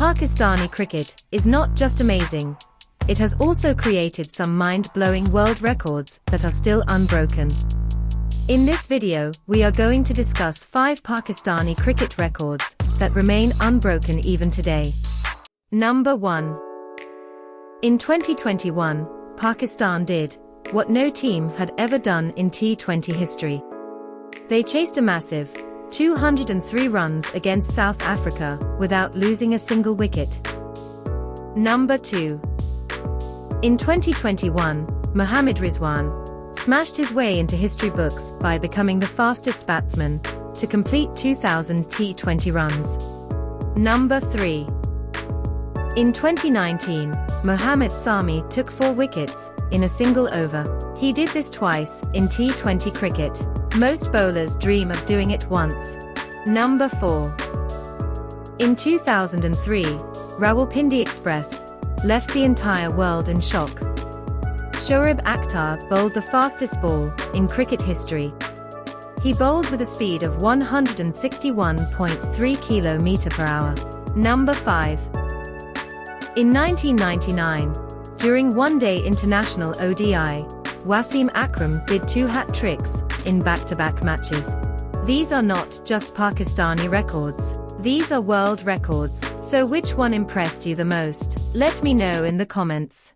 Pakistani cricket is not just amazing, it has also created some mind-blowing world records that are still unbroken. In this video, we are going to discuss 5 Pakistani cricket records that remain unbroken even today. Number 1. In 2021, Pakistan did what no team had ever done in T20 history. They chased a massive 203 runs against South Africa without losing a single wicket. Number 2. In 2021, Mohammad Rizwan smashed his way into history books by becoming the fastest batsman to complete 2,000 T20 runs. Number 3. In 2019, Mohammad Sami took 4 wickets in a single over. He did this twice in T20 cricket. Most bowlers dream of doing it once. Number 4. In 2003, Rawalpindi Express left the entire world in shock. Shoaib Akhtar bowled the fastest ball in cricket history. He bowled with a speed of 161.3 km/h. Number 5. In 1999, during one-day international ODI, Wasim Akram did 2 hat tricks in back-to-back matches. These are not just Pakistani records. These are world records. So which one impressed you the most? Let me know in the comments.